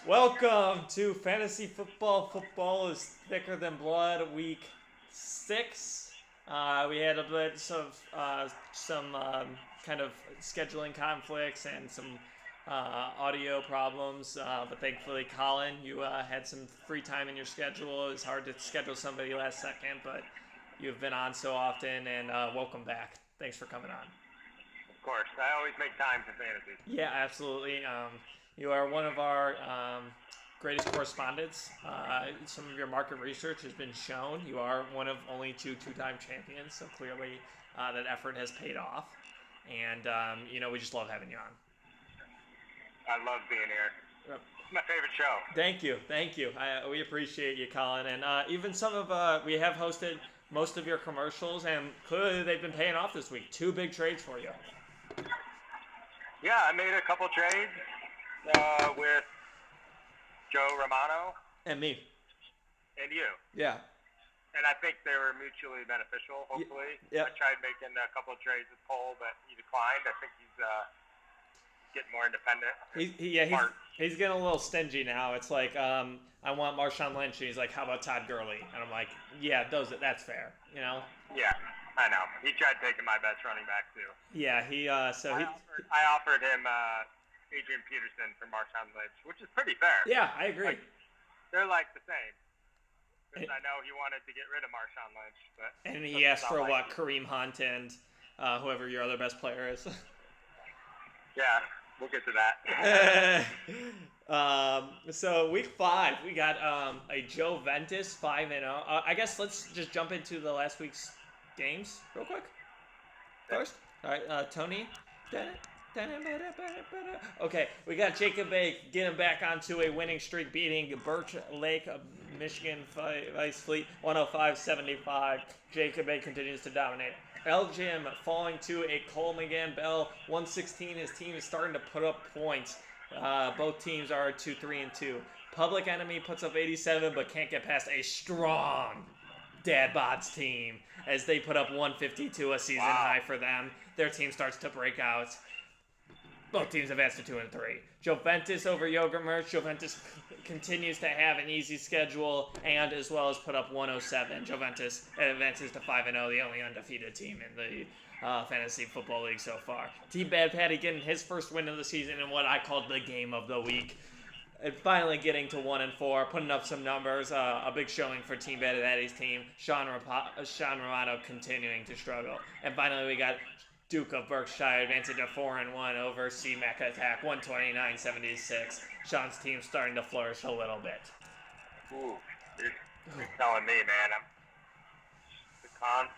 Welcome to Fantasy Football. Football is thicker than blood. Week 6. We had a bit of some kind of scheduling conflicts and some audio problems, but thankfully, Colin, you had some free time in your schedule. It was hard to schedule somebody last second, but you've been on so often, and welcome back. Thanks for coming on. Of course, I always make time for fantasy. Yeah, absolutely. You are one of our greatest correspondents. Some of your market research has been shown. You are one of only two-time champions, so clearly that effort has paid off. And, we just love having you on. I love being here. It's my favorite show. Thank you. We appreciate you, Colin. And even some of, we have hosted most of your commercials, and clearly they've been paying off this week. 2 big trades for you. Yeah, I made a couple trades with Joe Romano. And me. And you. Yeah. And I think they were mutually beneficial, hopefully. Yeah. I tried making a couple of trades with Cole, but he declined. I think he's getting more independent. He's getting a little stingy now. It's like, I want Marshawn Lynch, and he's like, how about Todd Gurley? And I'm like, yeah, that's fair, Yeah, I know. He tried taking my best running back, too. Yeah, I offered him Adrian Peterson for Marshawn Lynch, which is pretty fair. Yeah, I agree. They're like the same. Because I know he wanted to get rid of Marshawn Lynch. And he asked for Kareem Hunt and whoever your other best player is. Yeah, we'll get to that. So week 5, we got a Joe Ventus 5-0. I guess let's just jump into the last week's games real quick. First, all right, Tony. Okay, we got Jacob Bay getting back onto a winning streak, beating Birch Lake, Michigan Vice Fleet 105-75. Jacob Bay continues to dominate. Elgin falling to a Cole McGann Bell 116. His team is starting to put up points. Both teams are 2-3-2. Public Enemy puts up 87, but can't get past a strong Dad Bod's team as they put up 152, a season high for them. Their team starts to break out. Both teams advance to 2-3. Joventus over Yogurt Merch. Joventus continues to have an easy schedule and as well as put up 107. Joventus advances to 5-0, the only undefeated team in the Fantasy Football League so far. Team Bad Patty getting his first win of the season in what I called the game of the week. And finally getting to 1-4, putting up some numbers. A big showing for Team Bad Patty's team. Sean Romano continuing to struggle. And finally we got Duke of Berkshire advancing to 4-1 over C Mecha Attack 129-76. Sean's team starting to flourish a little bit. Ooh, you're telling me, man. I'm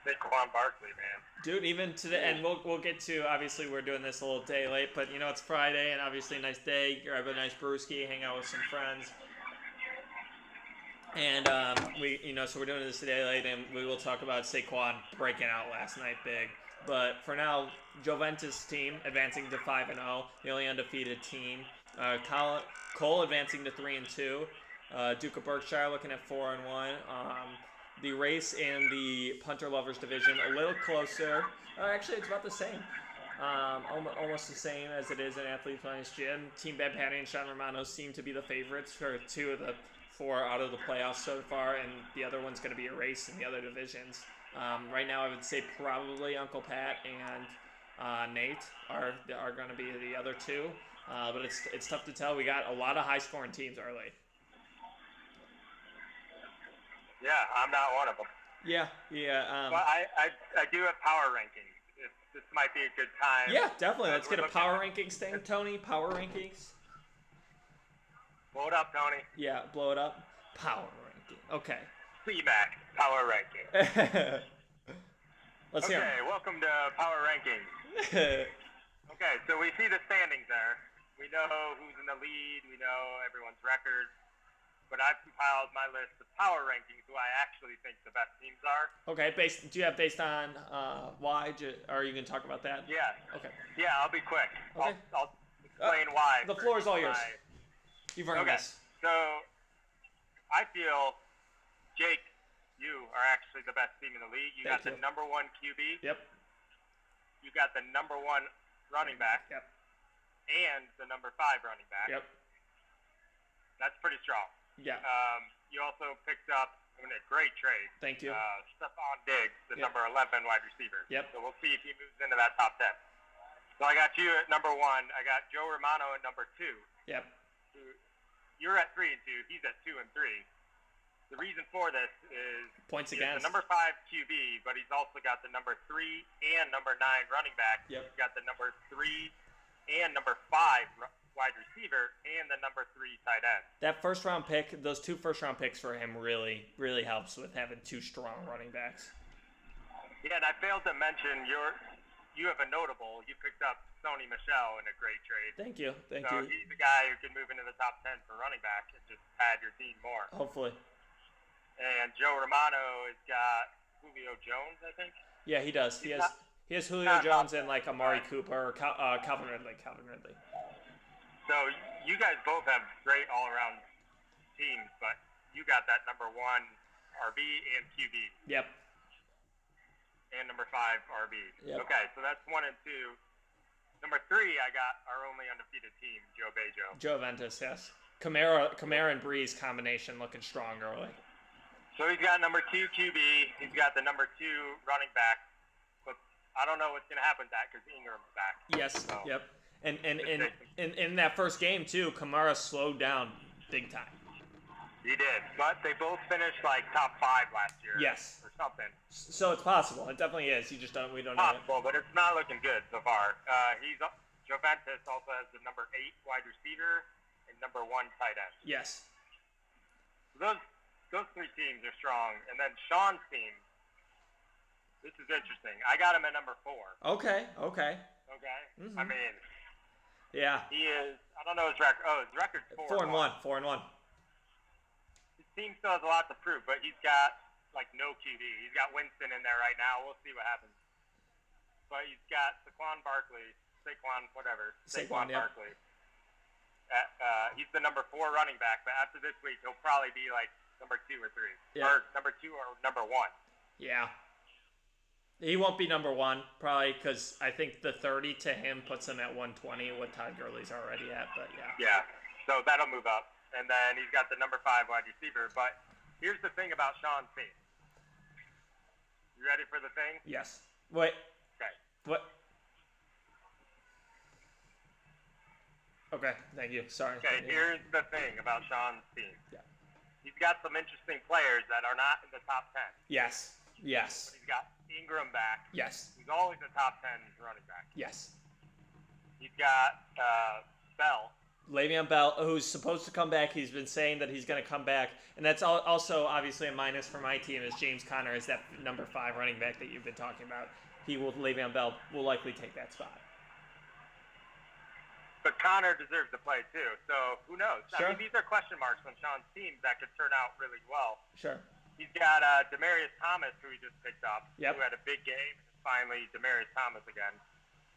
Saquon Barkley, man. Dude, even today, and we'll get to, obviously we're doing this a little day late, but it's Friday and obviously a nice day. Grab a nice brewski, hang out with some friends. And so we're doing this a day late, and we will talk about Saquon breaking out last night big. But for now, Joventus team advancing to 5-0, the only undefeated team. Cole advancing to 3-2. Duke of Berkshire looking at 4-1. The race in the punter lovers division a little closer. Actually, it's about the same. Almost the same as it is in Athletes Minus Gym. Team Bad Patty and Sean Romano seem to be the favorites for 2 of the 4 out of the playoffs so far, and the other one's going to be a race in the other divisions. Right now, I would say probably Uncle Pat and Nate are going to be the other 2, but it's tough to tell. We got a lot of high-scoring teams early. Yeah, I'm not one of them. Yeah. But I do have power rankings. This might be a good time. Yeah, definitely. Let's get a power rankings thing, Tony. Power rankings. Blow it up, Tony. Yeah, blow it up. Power ranking. Okay. Feedback. Power ranking. Let's hear. Okay, welcome to Power Rankings. Okay, so we see the standings there. We know who's in the lead. We know everyone's records. But I've compiled my list of power rankings, who I actually think the best teams are. Okay, do you have based on why? Are you going to talk about that? Yeah. Okay. Yeah, I'll be quick. Okay. I'll explain why. The floor is all yours. You've earned this. So I feel, Jake, you are actually the best team in the league. You got the number 1 QB. Yep. You got the number 1 running back. Yep. And the number 5 running back. Yep. That's pretty strong. Yeah. You also picked up a great trade. Thank you. Stephon Diggs, the Yep. number 11 wide receiver. Yep. So we'll see if he moves into that top 10. So I got you at number 1. I got Joe Romano at number 2. Yep. You're at 3 and 2. He's at 2 and 3. The reason for this is Points he's against. the number 5 QB, but he's also got the number 3 and number 9 running back. Yep. He's got the number 3 and number 5 wide receiver and the number 3 tight end. That first round pick, those 2 first round picks for him really helps with having 2 strong running backs. Yeah, and I failed to mention you have a notable. You picked up Sony Michel in a great trade. Thank you. Thank so you. he's the guy who can move into the top 10 for running back and just pad your team more. Hopefully. And Joe Romano has got Julio Jones, I think. Yeah, he does. He has Julio Jones and like Amari Cooper or Calvin Ridley. So you guys both have great all-around teams, but you got that number 1 RB and QB. Yep. And number 5 RB. Yep. Okay, so that's 1 and 2. Number 3, I got our only undefeated team, Joe Bejo. Joe Ventus, yes. Kamara and Breeze combination looking strong early. So he's got number 2 QB. He's got the number 2 running back. But I don't know what's going to happen to that because Ingram's back. Yes. So, Yep. And in that first game too, Kamara slowed down big time. He did, but they both finished like top 5 last year. Yes. Or something. So it's possible. It definitely is. We don't know. Possible, but it's not looking good so far. Juventus also has the number 8 wide receiver and number 1 tight end. Yes. Those 3 teams are strong, and then Sean's team. This is interesting. I got him at number 4. Okay. Okay. Mm-hmm. I mean. Yeah. He is. I don't know his record. Oh, his record's 4 and 1. 4 and 1. His team still has a lot to prove, but he's got like no QB. He's got Winston in there right now. We'll see what happens. But he's got Saquon Barkley. Saquon, yeah. Barkley. He's the number 4 running back, but after this week, he'll probably be like number 2 or 3. Yeah. Or number 2 or number 1. Yeah. He won't be number 1, probably, because I think the 30 to him puts him at 120, what Todd Gurley's already at, but yeah. Yeah, so that'll move up. And then he's got the number 5 wide receiver. But here's the thing about Sean's team. You ready for the thing? Yes. Wait. Okay. What? Okay, thank you. Sorry. Okay, here's the thing about Sean's team. Yeah. He's got some interesting players that are not in the top 10. Yes. But he's got Ingram back. Yes. He's always a top 10 running back. Yes. He's got Bell. Le'Veon Bell, who's supposed to come back. He's been saying that he's going to come back. And that's also obviously a minus for my team is James Conner is that number 5 running back that you've been talking about. Le'Veon Bell will likely take that spot. But Connor deserves to play too, so who knows? Sure. I mean, these are question marks on Sean's team that could turn out really well. Sure. He's got Demaryius Thomas, who he just picked up, Yep. who had a big game. Finally, Demaryius Thomas again.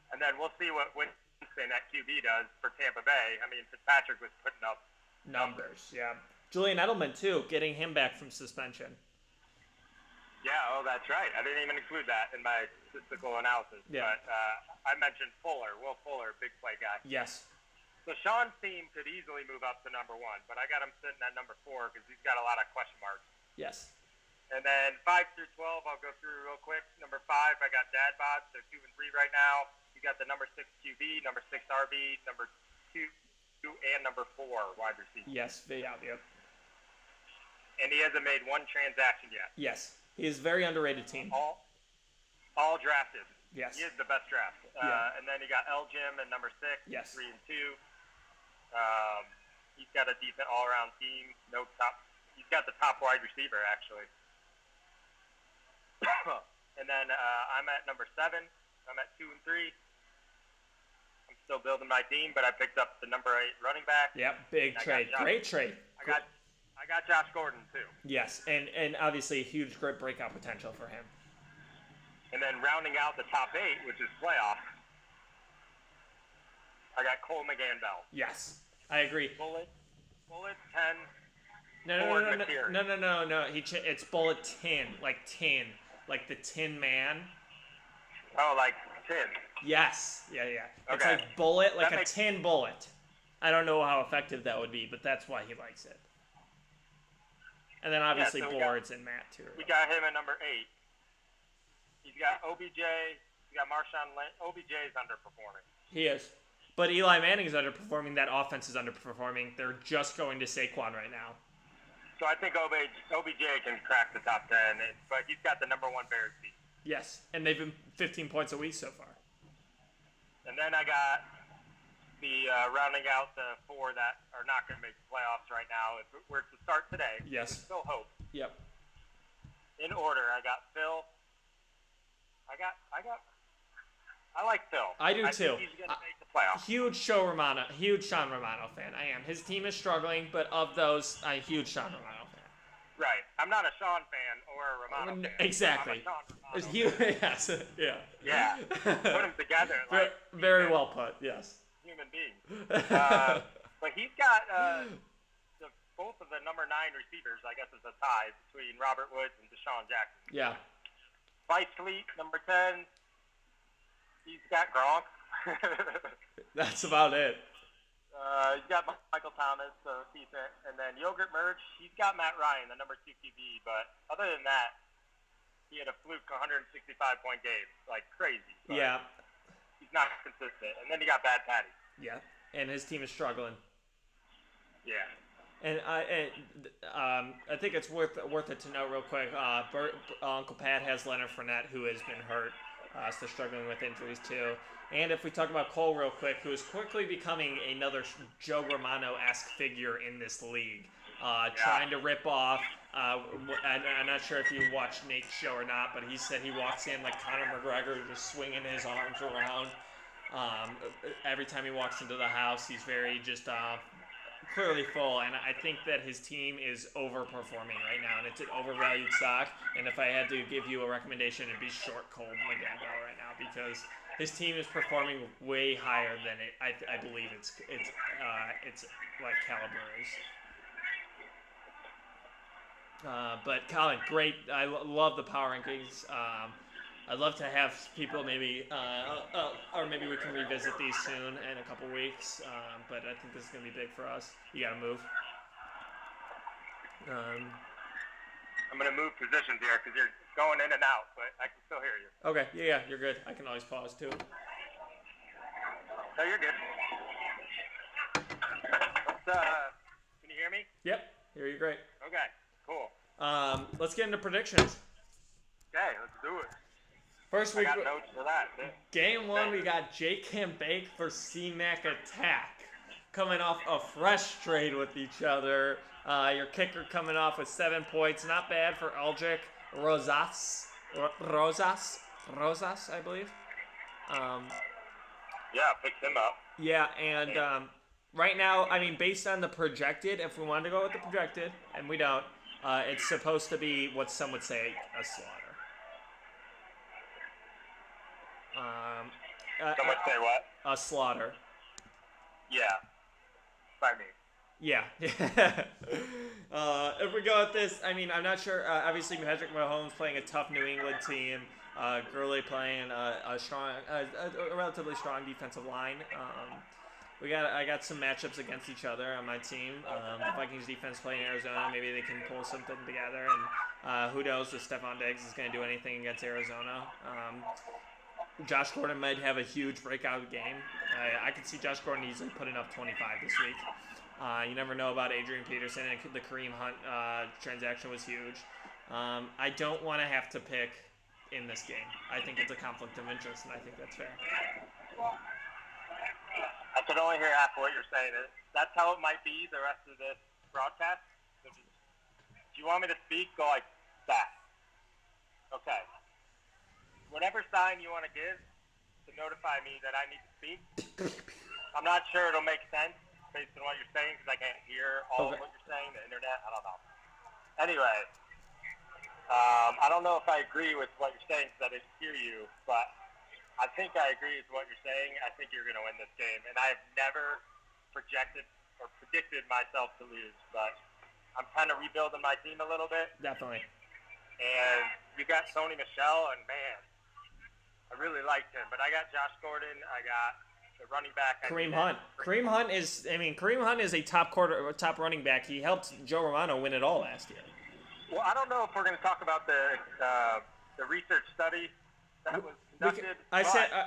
And then we'll see what Winston at QB does for Tampa Bay. I mean, Fitzpatrick was putting up Numbers, yeah. Julian Edelman, too, getting him back from suspension. Yeah, oh, that's right. I didn't even include that in my statistical analysis. Yeah. But I mentioned Will Fuller, big play guy. Yes. So Sean's team could easily move up to number 1, but I got him sitting at number 4 because he's got a lot of question marks. Yes. And then 5 through 12, I'll go through real quick. Number 5, I got Dad Bods. They're 2 and 3 right now. You got the number 6 QB, number 6 RB, number 2, and number 4 wide receiver. Yes, yep. And he hasn't made one transaction yet. Yes. He is a very underrated team. All drafted. Yes. He is the best draft. Yeah. And then you got L. Jim at number 6, Yes. 3 and 2. He's got a decent all-around team. He's got the top wide receiver, actually. And then I'm at number 7. I'm at 2 and 3. I'm still building my team, but I picked up the number 8 running back. Yep, big trade. Great trade. I got Josh Gordon, too. Yes, and obviously a huge great breakout potential for him. And then rounding out the top 8, which is playoff, I got Cole McGann-Bell. Yes, I agree. Bullet 10. No. It's bullet tin, like the Tin Man. Oh, like tin. Yes, yeah. It's Okay. like bullet, like That a makes- tin bullet. I don't know how effective that would be, but that's why he likes it. And then obviously Boards and Matt too. We got him at number 8. He's got OBJ. He's got Marshawn Lynch. OBJ is underperforming. He is. But Eli Manning is underperforming. That offense is underperforming. They're just going to Saquon right now. So I think OBJ can crack the top 10, but he's got the number 1 Bears team. Yes, and they've been 15 points a week so far. And then I got the rounding out the 4 that are not going to make the playoffs right now. If we're to start today, yes, there's still hope. Yep. In order, I got Phil. I like Phil. I do too. Think he's going to make the playoffs. Huge Sean Romano fan. I am. His team is struggling, but of those, I'm a huge Sean Romano fan. Right. I'm not a Sean fan or a Romano fan. Exactly. I'm a Sean Romano fan. Yes. Yeah. Yeah. Put them together. Like, very well put. Yes. Human being. But he's got both of the number 9 receivers. I guess it's a tie between Robert Woods and Deshaun Jackson. Yeah. Vice Fleet, number 10. He's got Gronk. That's about it. He's got Michael Thomas, so decent. And then Yogurt Merch, he's got Matt Ryan, the number 2 QB. But other than that, he had a fluke 165-point game. Like, crazy. But yeah. He's not consistent. And then you got Bad Patty. Yeah. And his team is struggling. Yeah. And I think it's worth it to note real quick. Uncle Pat has Leonard Fournette, who has been hurt, so struggling with injuries too. And if we talk about Cole real quick, who is quickly becoming another Joe Romano-esque figure in this league, trying to rip off. I'm not sure if you watched Nate's show or not, but he said he walks in like Conor McGregor, just swinging his arms around. Every time he walks into the house, he's very just clearly full, and I think that his team is overperforming right now, and it's an overvalued stock. And if I had to give you a recommendation, it'd be short Cole McGann right now, because his team is performing way higher than it. I believe it's like caliber is. But Colin, great. I love the power rankings. I'd love to have people maybe, or maybe we can revisit these soon in a couple weeks. But I think this is gonna be big for us. You gotta move. I'm gonna move positions here because you're going in and out, but I can still hear you. Okay, yeah, you're good. I can always pause too. No, you're good. Can you hear me? Yep, hear you great. Okay, cool. Let's get into predictions. Okay, let's do it. First, I got notes for that. Game 1, we got Jake Bake versus C-Mac Attack, coming off a fresh trade with each other. Your kicker coming off with 7 points, not bad for Eldrick Rosas, I believe. Yeah, picked him up. Yeah, and right now, I mean, based on the projected, if we wanted to go with the projected, and we don't, it's supposed to be what some would say a slaughter. Someone say what? A slaughter. Yeah. By me. Yeah. If we go with this, I mean, I'm not sure. Obviously, Patrick Mahomes playing a tough New England team. Gurley playing a relatively strong defensive line. I got some matchups against each other on my team. The Vikings defense playing Arizona. Maybe they can pull something together. And who knows if Stephon Diggs is going to do anything against Arizona. Josh Gordon might have a huge breakout game. I could see Josh Gordon easily putting up 25 this week. You never know about Adrian Peterson, and the Kareem Hunt transaction was huge. I don't want to have to pick in this game. I think it's a conflict of interest, and I think that's fair. I could only hear half of what you're saying. That's how it might be the rest of this broadcast. So if you want me to speak, go like that. Okay. Whatever sign you want to give to notify me that I need to speak. I'm not sure it'll make sense based on what you're saying because I can't hear all of what you're saying. The internet, I don't know. Anyway, I don't know if I agree with what you're saying because I didn't hear you, but I think I agree with what you're saying. I think you're going to win this game. And I've never projected or predicted myself to lose, but I'm kind of rebuilding my team a little bit. Definitely. And you got Sony Michel, and man, I really liked him. But I got Josh Gordon. I got the running back. Kareem Hunt. Kareem Hunt is a top running back. He helped Joe Romano win it all last year. Well, I don't know if we're going to talk about the research study that was conducted.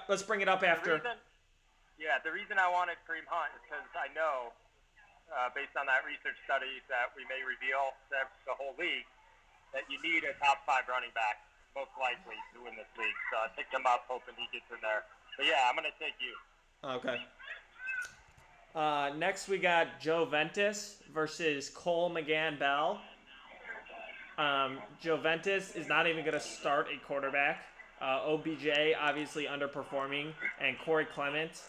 Let's bring it up after. The reason I wanted Kareem Hunt is because I know, based on that research study that we may reveal to the whole league, that you need a top 5 running back, most likely, to win this league. So I picked him up, hoping he gets in there. But yeah, I'm going to take you. Okay. Next we got Joe Ventus versus Cole McGann-Bell. Joe Ventus is not even going to start a quarterback. OBJ obviously underperforming, and Corey Clement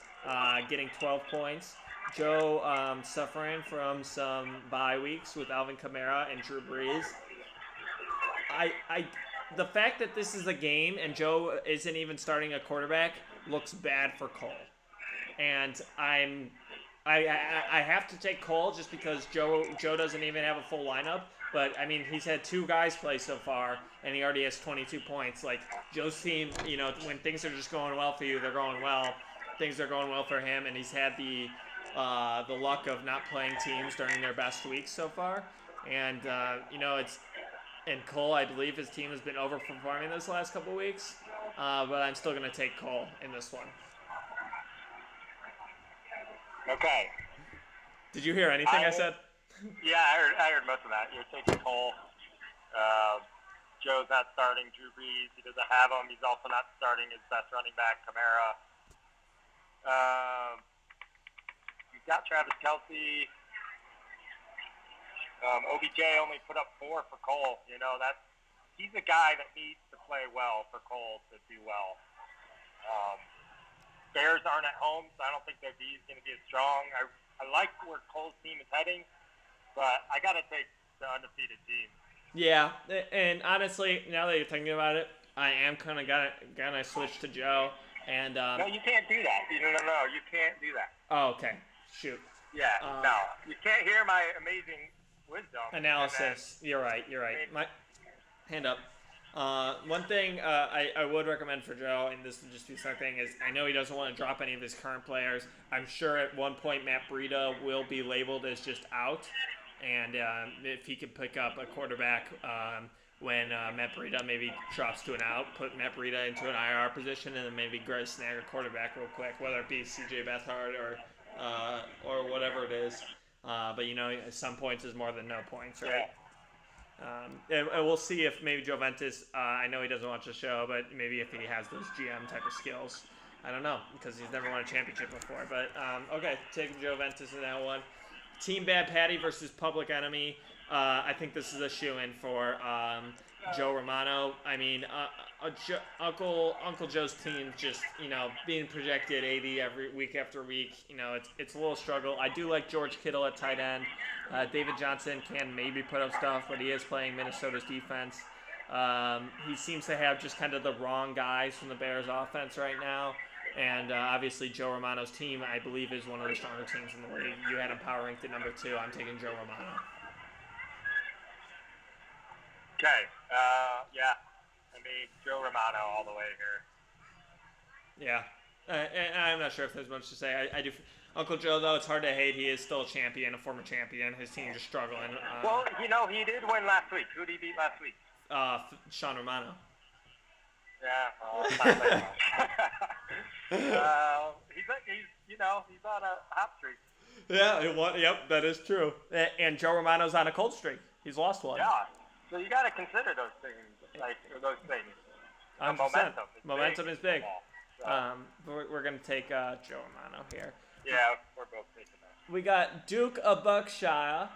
getting 12 points. Joe suffering from some bye weeks with Alvin Kamara and Drew Brees. The fact that this is a game and Joe isn't even starting a quarterback looks bad for Cole, and I have to take Cole just because Joe doesn't even have a full lineup. But I mean, he's had 2 guys play so far, and he already has 22 points. Like, Joe's team, when things are just going well for you, they're going well. Things are going well for him, and he's had the luck of not playing teams during their best weeks so far. And and Cole, I believe his team has been overperforming this last couple weeks. But I'm still going to take Cole in this one. Okay. Did you hear anything I said? Yeah, I heard most of that. You're taking Cole. Joe's not starting Drew Brees. He doesn't have him. He's also not starting his best running back, Kamara. You've got Travis Kelce. OBJ only put up 4 for Cole. He's a guy that needs to play well for Cole to do well. Bears aren't at home, so I don't think their D is going to be as strong. I like where Cole's team is heading, but I got to take the undefeated team. Yeah, and honestly, now that you're thinking about it, I am kind of gonna switch to Joe. And no, you can't do that. No, you can't do that. Oh, okay. Shoot. Yeah, no, you can't hear my amazing wisdom. Analysis. You're right. My hand up. One thing I would recommend for Joe, and this will just be something, is I know he doesn't want to drop any of his current players. I'm sure at one point Matt Breida will be labeled as just out, and if he can pick up a quarterback when Matt Breida maybe drops to an out, put Matt Breida into an IR position, and then maybe snag a quarterback real quick, whether it be C.J. Beathard or whatever it is. But some points is more than no points, right? Yeah. And we'll see if maybe Joe Ventus, I know he doesn't watch the show, but maybe if he has those GM type of skills. I don't know, because he's never won a championship before. But, okay, taking Joe Ventus in that one. Team Bad Patty versus Public Enemy. I think this is a shoo-in for Joe Romano. I mean, Uncle Joe's team just, being projected 80 every week after week. It's a little struggle. I do like George Kittle at tight end. David Johnson can maybe put up stuff, but he is playing Minnesota's defense. He seems to have just kind of the wrong guys from the Bears offense right now. And obviously Joe Romano's team, I believe, is one of the stronger teams in the league. You had him power ranked at number 2. I'm taking Joe Romano. Okay. Yeah. I mean, Joe Romano all the way here. Yeah. And I'm not sure if there's much to say. I do. Uncle Joe, though, it's hard to hate. He is still a champion, a former champion. His team just struggling. Well, he did win last week. Who did he beat last week? Sean Romano. Yeah. Well, he's on a hot streak. Yeah. Yep, that is true. And Joe Romano's on a cold streak. He's lost one. Yeah. So you got to consider those things. Momentum is big. So. We're going to take Joe Romano here. Yeah, we're both taking that. We got Duke of Buckshire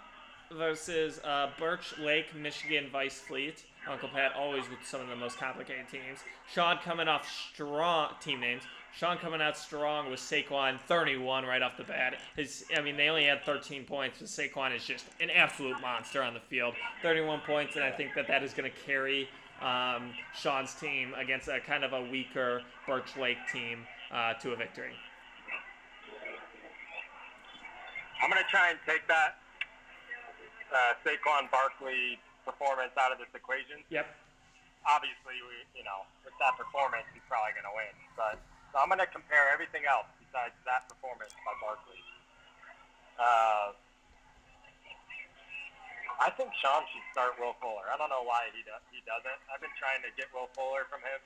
versus Birch Lake, Michigan Vice Fleet. Uncle Pat always with some of the most complicated teams. Sean coming off strong team names. Sean coming out strong with Saquon 31 right off the bat. They only had 13 points, but Saquon is just an absolute monster on the field. 31 points, and I think that is going to carry Sean's team against a kind of a weaker Birch Lake team to a victory. I'm going to try and take that Saquon Barkley performance out of this equation. Yep. Obviously, with that performance, he's probably going to win. But So I'm going to compare everything else besides that performance by Barkley. I think Sean should start Will Fuller. I don't know why he doesn't. I've been trying to get Will Fuller from him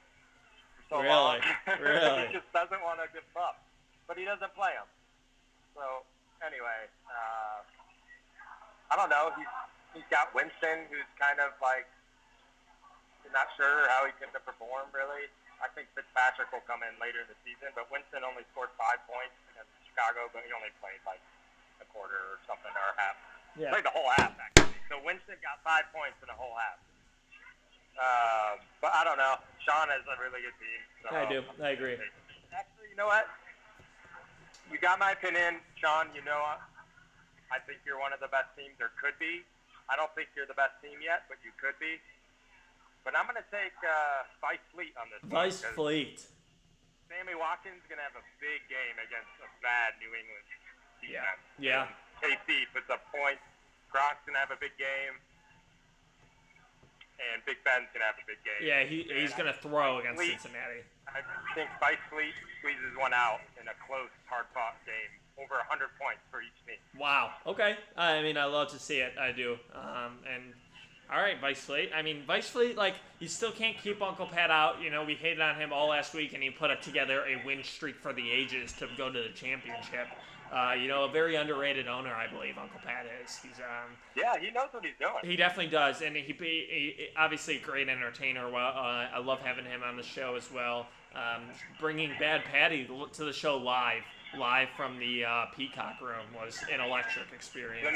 for so long. Really? He just doesn't want to give up. But he doesn't play him. So, anyway, I don't know. He's got Winston, who's kind of like, not sure how he's going to perform, really. I think Fitzpatrick will come in later in the season, but Winston only scored 5 points against Chicago, but he only played like a quarter or something, or a half. Yeah. Played the whole half, actually. So Winston got 5 points in the whole half. But I don't know. Sean has a really good team. So I do. I agree. Actually, you know what? You got my opinion, Sean. You know, I think you're one of the best teams there could be. I don't think you're the best team yet, but you could be. But I'm going to take Vice Fleet on this one. Vice Fleet. Sammy Watkins is going to have a big game against a bad New England defense. Yeah. KC puts up points. Gronk's going to have a big game. And Big Ben's going to have a big game. Yeah, he's going to throw against Cincinnati. I think Vice Fleet squeezes one out in a close, hard-fought game. Over 100 points for each team. Wow. Okay. I mean, I love to see it. I do. And all right, Vice Fleet. I mean, Vice Fleet, like, you still can't keep Uncle Pat out. You know, we hated on him all last week, and he put together a win streak for the ages to go to the championship. You know, a very underrated owner, I believe Uncle Pat is. He's yeah, he knows what he's doing. He definitely does, and he obviously a great entertainer. Well, I love having him on the show as well. Bringing Bad Patty to the show live from the Peacock room was an electric experience.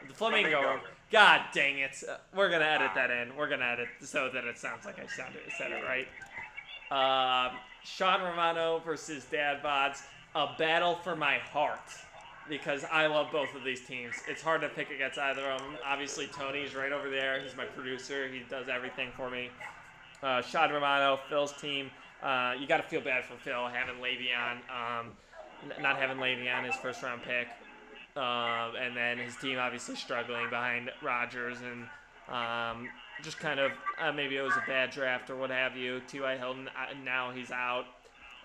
The Flamingo room. God dang it! We're gonna edit that in. We're gonna edit so that it sounds like I said it right. Sean Romano versus Dad Bods. A battle for my heart, because I love both of these teams. It's hard to pick against either of them. Obviously, Tony's right over there. He's my producer. He does everything for me. Sean Romano, Phil's team. You got to feel bad for Phil having Le'Veon, not having Le'Veon his first-round pick. And then his team obviously struggling behind Rodgers and just kind of maybe it was a bad draft or what have you. T.Y. Hilton, now he's out.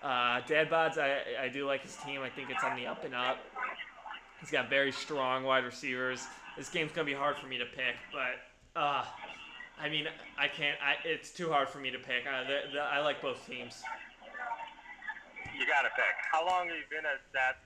Dad Bods, I do like his team. I think it's on the up and up. He's got very strong wide receivers. This game's going to be hard for me to pick, but I mean, I can't. It's too hard for me to pick. I like both teams. You got to pick. How long have you been a Dad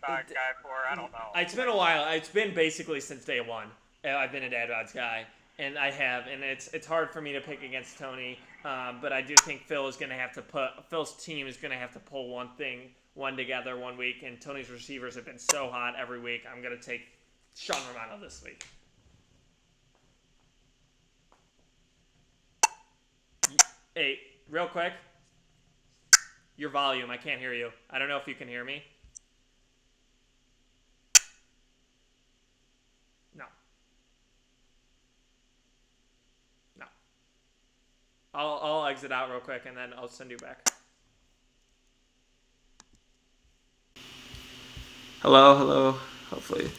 Bods guy for? I don't know. It's been a while. It's been basically since day one. I've been a Dad Bods guy. And I have, and it's hard for me to pick against Tony, but I do think Phil's team is gonna have to pull one together one week, and Tony's receivers have been so hot every week. I'm gonna take Sean Romano this week. Hey, real quick, your volume, I can't hear you. I don't know if you can hear me. I'll exit out real quick and then I'll send you back. Hello. Hopefully.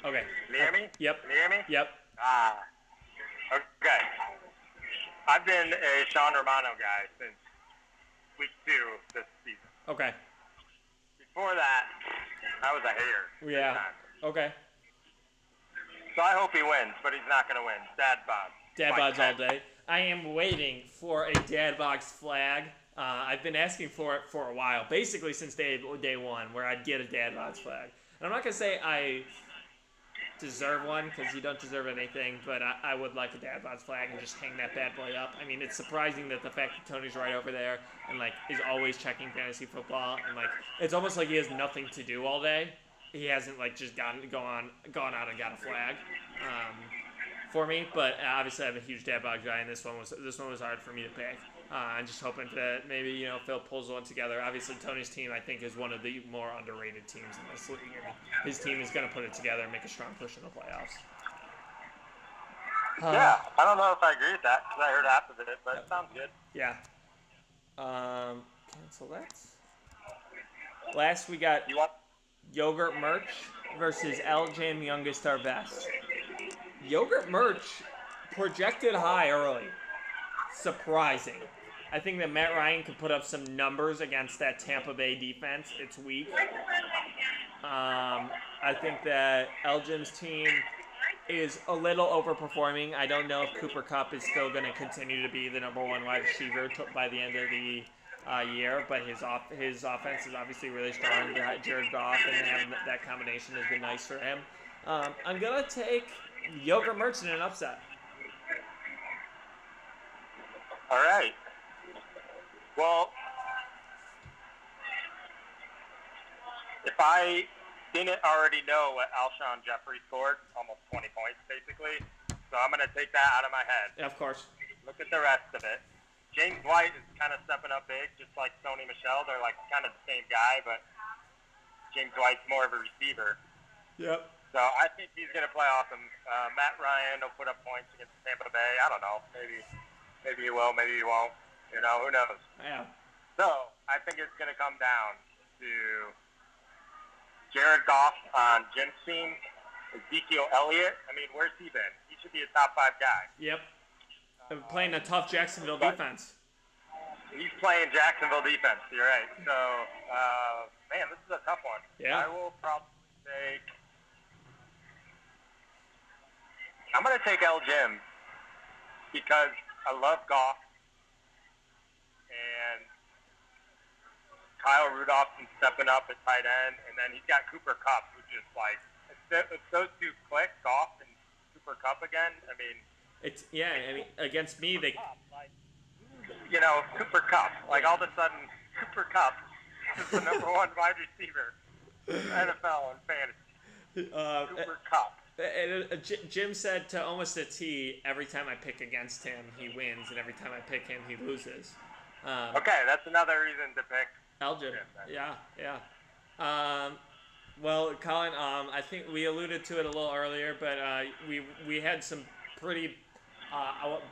Okay. Can you hear me? Yep. Can you hear me? Yep. Okay. I've been a Sean Romano guy since week 2 this season. Okay. Before that, I was a hater. Yeah. Okay. So I hope he wins, but he's not going to win. Dad Bods. Dad Bods all day. I am waiting for a Dad Bods flag. I've been asking for it for a while, basically since day one, where I'd get a Dad Bods flag. And I'm not going to say I deserve one, because you don't deserve anything, but I would like a Dad Bods flag and just hang that bad boy up. I mean, it's surprising that the fact that Tony's right over there and like is always checking fantasy football, and like it's almost like he has nothing to do all day. He hasn't like just gone out and got a flag for me. But obviously I'm a huge Dad Bods guy, and this one was hard for me to pick. I'm just hoping that maybe Phil pulls one together. Obviously, Tony's team, I think, is one of the more underrated teams in this league. His team is going to put it together and make a strong push in the playoffs. Yeah, I don't know if I agree with that because I heard half of it, but it sounds good. Yeah. Cancel that. Last, we got You want? Yogurt Merch versus LJM Youngest Our Best. Yogurt Merch projected high early. Surprising. I think that Matt Ryan could put up some numbers against that Tampa Bay defense. It's weak. I think that Elgin's team is a little overperforming. I don't know if Cooper Kupp is still going to continue to be the number one wide receiver by the end of the year, but his offense is obviously really strong. Jared Goff and having that combination has been nice for him. I'm going to take Yogurt Merch in an upset. All right. Well, if I didn't already know what Alshon Jeffrey scored, almost 20 points basically, so I'm going to take that out of my head. Yeah, of course. Look at the rest of it. James White is kind of stepping up big, just like Sony Michel. They're like kind of the same guy, but James White's more of a receiver. Yep. So I think he's going to play awesome. Matt Ryan will put up points against Tampa Bay. I don't know. Maybe he will, maybe he won't. You know, who knows? Yeah. So I think it's going to come down to Jared Goff on Jim's team, Ezekiel Elliott. I mean, where's he been? He should be a top 5 guy. Yep. Playing a tough Jacksonville defense. He's playing Jacksonville defense. You're right. So, man, this is a tough one. Yeah. I will probably take. I'm going to take L. Jim because I love Goff. And Kyle Rudolph's been stepping up at tight end, and then he's got Cooper Kupp, who just like if those two click, Goff and Cooper Kupp again. I mean, against me they. Cooper Kupp. Like all of a sudden, Cooper Kupp is the number one wide receiver in NFL and fantasy. Cooper Kupp. Jim said to almost a T, every time I pick against him, he wins, and every time I pick him, he loses. Okay, that's another reason to pick. Elgin. Yeah. Well, Colin, I think we alluded to it a little earlier, but we had some pretty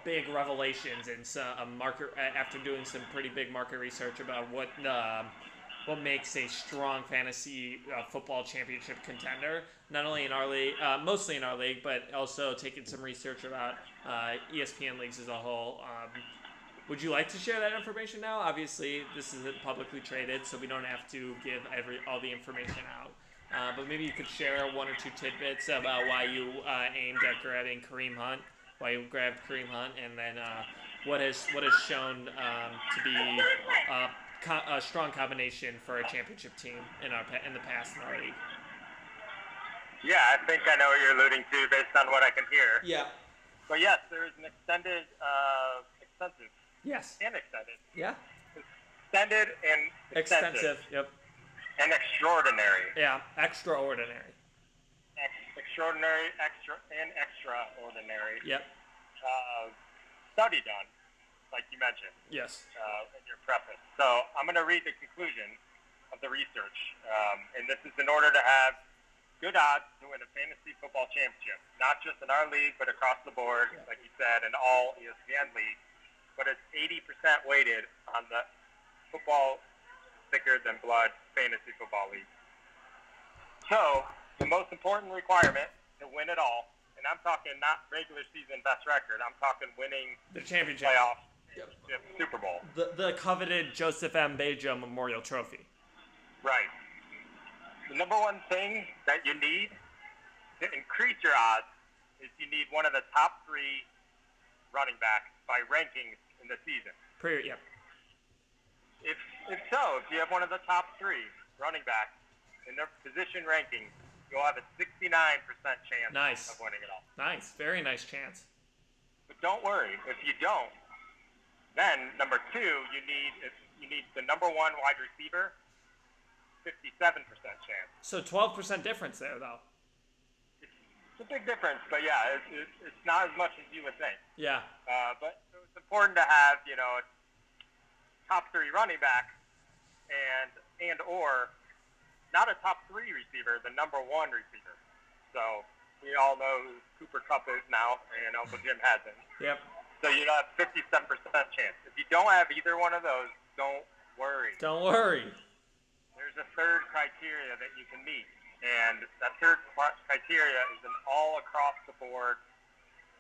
big revelations and some market after doing some pretty big market research about what makes a strong fantasy football championship contender. Not only in our league, mostly in our league, but also taking some research about ESPN leagues as a whole. Would you like to share that information now? Obviously, this isn't publicly traded, so we don't have to give all the information out. But maybe you could share one or two tidbits about why you aimed at grabbing Kareem Hunt, why you grabbed Kareem Hunt, and then what has shown to be a strong combination for a championship team in the past in our league. Yeah, I think I know what you're alluding to based on what I can hear. Yeah. But yes, there is an extended, extensive. Yes. And extended. Yeah. Extended and extensive. Yep. And extraordinary. Yeah, extraordinary. Extraordinary, extraordinary. Yep. Study done, like you mentioned. Yes. In your preface. So I'm going to read the conclusion of the research, and this is in order to have good odds to win a fantasy football championship, not just in our league, but across the board, like you said, in all ESPN leagues. But it's 80% weighted on the football thicker than blood fantasy football league. So the most important requirement to win it all, and I'm talking not regular season best record, I'm talking winning the championship, playoff, Super Bowl. The coveted Joseph M. Bejo Memorial Trophy. Right. The number one thing that you need to increase your odds is you need one of the top 3 running backs by rankings in the season. Yep. If you have one of the top 3 running backs in their position rankings, you'll have a 69% chance of winning it all. Nice. Very nice chance. But don't worry. If you don't, then number 2, you need the number 1 wide receiver, 57% chance. So 12% difference there, though. It's a big difference, but yeah, it's not as much as you would think. Yeah. But it's important to have, a top 3 running back and or not a top 3 receiver, the number 1 receiver. So we all know who Cooper Kupp is now, and Uncle Jim hasn't. Yep. So you have 57% chance. If you don't have either one of those, don't worry. Don't worry. There's a third criteria that you can meet, and that third criteria is an all across the board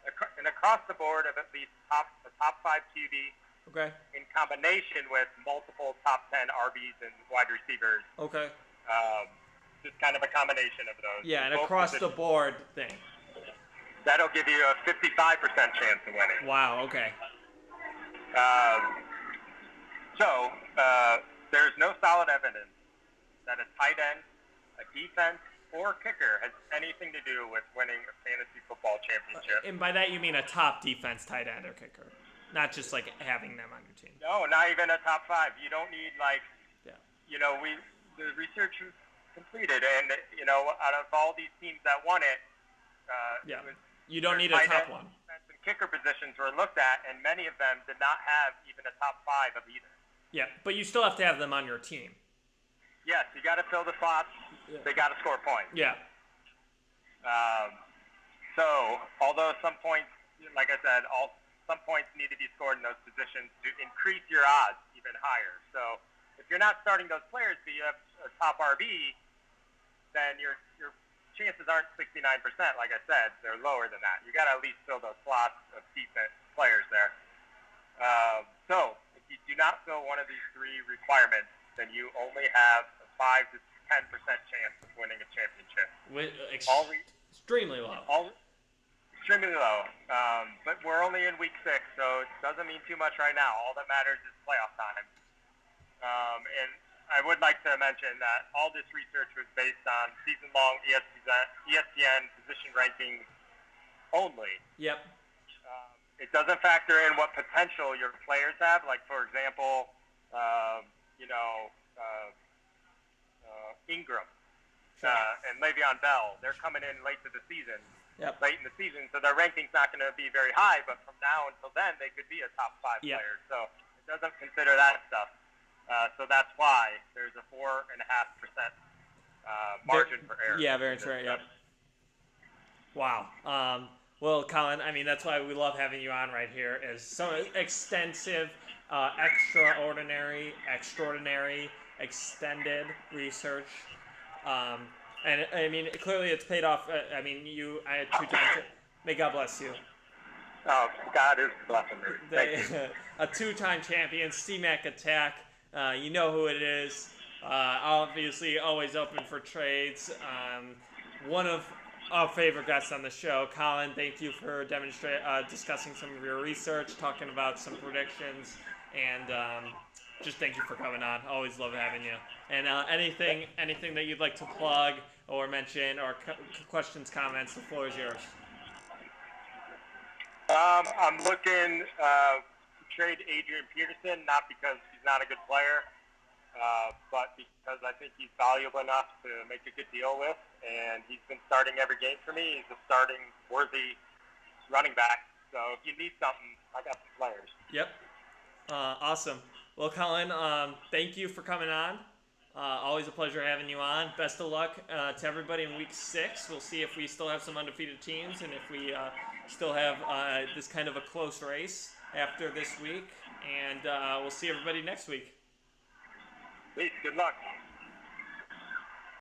of at least a top 5 QB. Okay. In combination with multiple top 10 RBs and wide receivers. Okay. Just kind of a combination of those. Yeah, an across the board thing. That'll give you a 55% chance of winning. Wow. Okay. There's no solid evidence that a tight end, a defense, or kicker has anything to do with winning a fantasy football championship. And by that you mean a top defense tight end or kicker, not just like having them on your team. No, not even a top 5. You don't need the research was completed, and out of all these teams that won it, you don't need a top one. Defense and kicker positions were looked at, and many of them did not have even a top 5 of either. Yeah, but you still have to have them on your team. Yes, you got to fill the slots. Yeah. They got to score points. Yeah. So, although some points, like I said, some points need to be scored in those positions to increase your odds even higher. So, if you're not starting those players, but you have a top RB, then your chances aren't 69%. Like I said, they're lower than that. You got to at least fill those slots of decent players there. So, if you do not fill one of these 3 requirements, then you only have a 5 to 10% chance of winning a championship. Extremely low. Extremely low. But we're only in week 6, so it doesn't mean too much right now. All that matters is playoff time. And I would like to mention that all this research was based on season-long ESPN position rankings only. Yep. It doesn't factor in what potential your players have. Like, for example, Ingram and Le'Veon Bell. They're coming in late in the season, so their ranking's not going to be very high. But from now until then, they could be a top 5 player. So it doesn't consider that stuff. So that's why there's a 4.5% margin for error. Yeah, variance rate. Yep. Wow. Well, Colin, I mean, that's why we love having you on right here, is some extensive, extraordinary, extended research. And, I mean, clearly it's paid off. I had 2 times. May God bless you. Oh, God is blessing me. Thank you. A 2-time champion, C-Mac Attack. You know who it is. Obviously, always open for trades. One of our favorite guests on the show, Colin. Thank you for discussing some of your research, talking about some predictions, and just thank you for coming on. Always love having you. And anything that you'd like to plug or mention, or questions, comments, the floor is yours. I'm looking to trade Adrian Peterson, not because he's not a good player, but because I think he's valuable enough to make a good deal with, and he's been starting every game for me. He's a starting worthy running back. So if you need something, I got some players. Yep. Awesome. Well, Colin, thank you for coming on. Always a pleasure having you on. Best of luck to everybody in week 6. We'll see if we still have some undefeated teams, and if we still have this kind of a close race after this week. And we'll see everybody next week. Peace. Good luck.